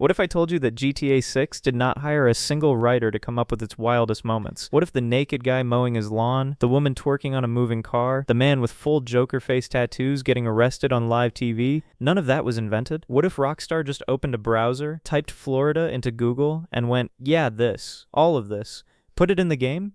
What if I told you that GTA 6 did not hire a single writer to come up with its wildest moments? What if the naked guy mowing his lawn, the woman twerking on a moving car, the man with full Joker face tattoos getting arrested on live TV, none of that was invented? What if Rockstar just opened a browser, typed Florida into Google, and went, yeah, this, all of this, put it in the game?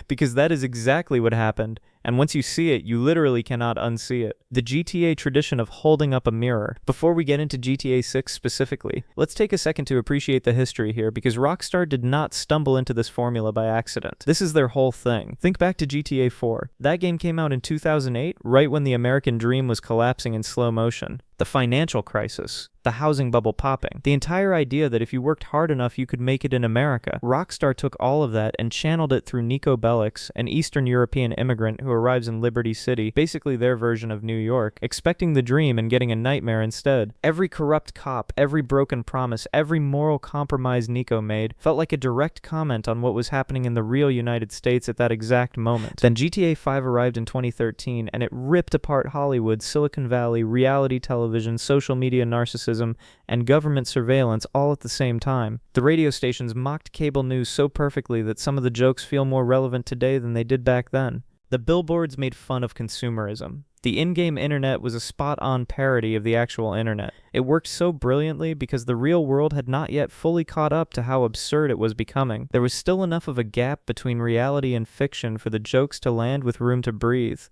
Because that is exactly what happened, and once you see it, you literally cannot unsee it. The GTA tradition of holding up a mirror. Before we get into GTA 6 specifically, let's take a second to appreciate the history here, because Rockstar did not stumble into this formula by accident. This is their whole thing. Think back to GTA 4. That game came out in 2008, right when the American dream was collapsing in slow motion. The financial crisis, the housing bubble popping, the entire idea that if you worked hard enough you could make it in America. Rockstar took all of that and channeled it through Nico Bellic, an Eastern European immigrant who arrives in Liberty City, basically their version of New York, expecting the dream and getting a nightmare instead. Every corrupt cop, every broken promise, every moral compromise Nico made felt like a direct comment on what was happening in the real United States at that exact moment. Then GTA 5 arrived in 2013 and it ripped apart Hollywood, Silicon Valley, reality television, social media narcissism, and government surveillance all at the same time. The radio stations mocked cable news so perfectly that some of the jokes feel more relevant today than they did back then. The billboards made fun of consumerism. The in-game internet was a spot-on parody of the actual internet. It worked so brilliantly because the real world had not yet fully caught up to how absurd it was becoming. There was still enough of a gap between reality and fiction for the jokes to land with room to breathe.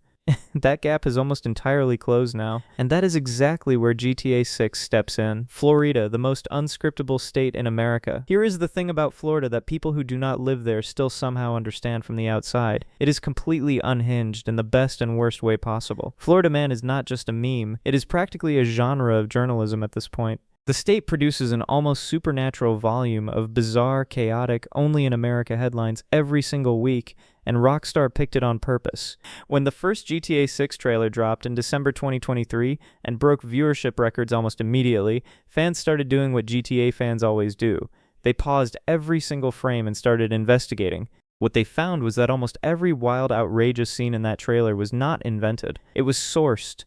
That gap is almost entirely closed now, and that is exactly where GTA 6 steps in. Florida, the most unscriptable state in America. Here is the thing about Florida that people who do not live there still somehow understand from the outside. It is completely unhinged in the best and worst way possible. Florida Man is not just a meme, it is practically a genre of journalism at this point. The state produces an almost supernatural volume of bizarre, chaotic, only in America headlines every single week, and Rockstar picked it on purpose. When the first GTA 6 trailer dropped in December 2023 and broke viewership records almost immediately, fans started doing what GTA fans always do. They paused every single frame and started investigating. What they found was that almost every wild, outrageous scene in that trailer was not invented. It was sourced.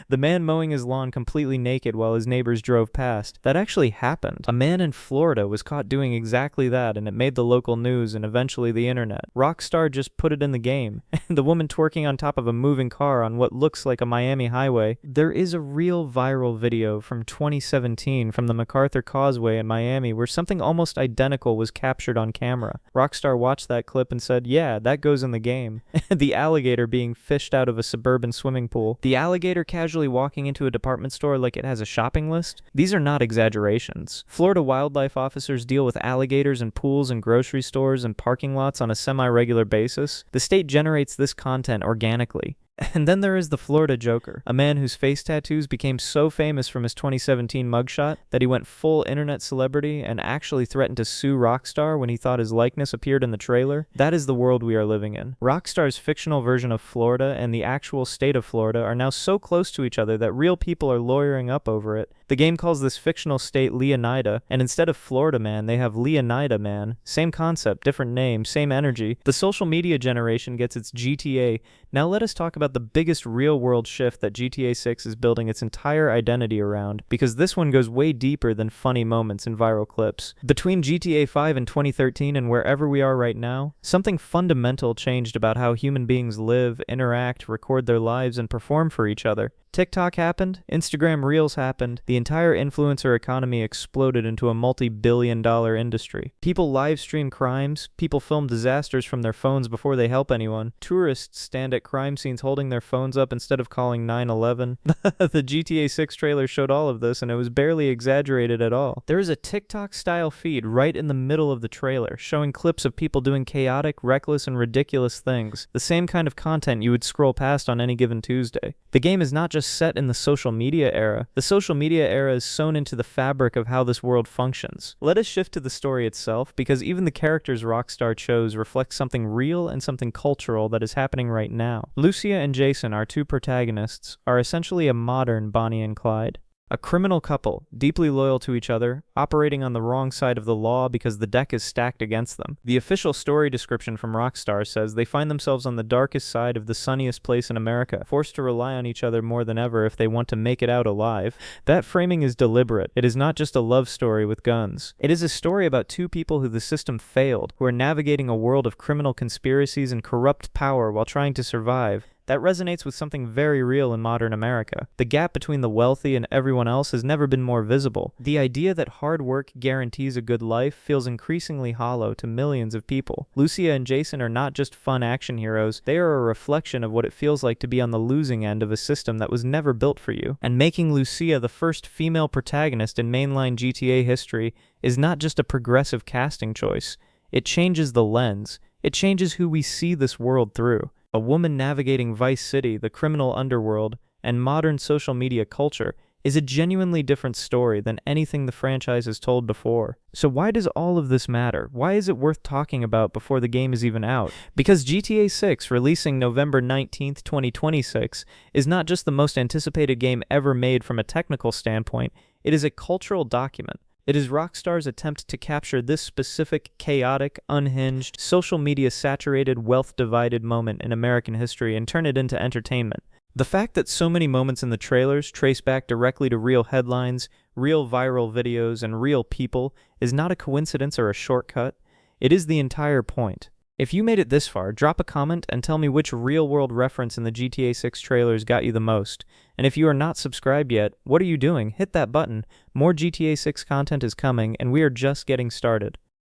The man mowing his lawn completely naked while his neighbors drove past. That actually happened. A man in Florida was caught doing exactly that, and it made the local news and eventually the internet. Rockstar just put it in the game. The woman twerking on top of a moving car on what looks like a Miami highway. There is a real viral video from 2017 from the MacArthur Causeway in Miami where something almost identical was captured on camera. Rockstar watched that clip and said, yeah, that goes in the game. The alligator being fished out of a suburban swimming pool. The alligator casually walking into a department store like it has a shopping list? These are not exaggerations. Florida wildlife officers deal with alligators in pools and grocery stores and parking lots on a semi-regular basis. The state generates this content organically. And then there is the Florida Joker, a man whose face tattoos became so famous from his 2017 mugshot that he went full internet celebrity and actually threatened to sue Rockstar when he thought his likeness appeared in the trailer. That is the world we are living in. Rockstar's fictional version of Florida and the actual state of Florida are now so close to each other that real people are lawyering up over it. The game calls this fictional state Leonida, and instead of Florida Man, they have Leonida Man. Same concept, different name, same energy. The social media generation gets its GTA. Now let us talk about the biggest real-world shift that GTA 6 is building its entire identity around, because this one goes way deeper than funny moments and viral clips. Between GTA 5 and 2013 and wherever we are right now, something fundamental changed about how human beings live, interact, record their lives, and perform for each other. TikTok happened, Instagram Reels happened, the entire influencer economy exploded into a multi-billion-dollar industry. People live stream crimes, people film disasters from their phones before they help anyone, tourists stand at crime scenes holding their phones up instead of calling 911. The GTA 6 trailer showed all of this and it was barely exaggerated at all. There is a TikTok-style feed right in the middle of the trailer, showing clips of people doing chaotic, reckless, and ridiculous things, the same kind of content you would scroll past on any given Tuesday. The game is not just set in the social media era. The social media era is sewn into the fabric of how this world functions. Let us shift to the story itself, because even the characters Rockstar chose reflect something real and something cultural that is happening right now. Lucia and Jason, our two protagonists, are essentially a modern Bonnie and Clyde. A criminal couple, deeply loyal to each other, operating on the wrong side of the law because the deck is stacked against them. The official story description from Rockstar says they find themselves on the darkest side of the sunniest place in America, forced to rely on each other more than ever if they want to make it out alive. That framing is deliberate. It is not just a love story with guns. It is a story about two people who the system failed, who are navigating a world of criminal conspiracies and corrupt power while trying to survive. That resonates with something very real in modern America. The gap between the wealthy and everyone else has never been more visible. The idea that hard work guarantees a good life feels increasingly hollow to millions of people. Lucia and Jason are not just fun action heroes, they are a reflection of what it feels like to be on the losing end of a system that was never built for you. And making Lucia the first female protagonist in mainline GTA history is not just a progressive casting choice. It changes the lens. It changes who we see this world through. A woman navigating Vice City, the criminal underworld, and modern social media culture is a genuinely different story than anything the franchise has told before. So why does all of this matter? Why is it worth talking about before the game is even out? Because GTA 6, releasing November 19th, 2026, is not just the most anticipated game ever made from a technical standpoint, it is a cultural document. It is Rockstar's attempt to capture this specific, chaotic, unhinged, social media-saturated, wealth-divided moment in American history and turn it into entertainment. The fact that so many moments in the trailers trace back directly to real headlines, real viral videos, and real people is not a coincidence or a shortcut. It is the entire point. If you made it this far, drop a comment and tell me which real-world reference in the GTA 6 trailers got you the most. And if you are not subscribed yet, what are you doing? Hit that button. More GTA 6 content is coming, and we are just getting started.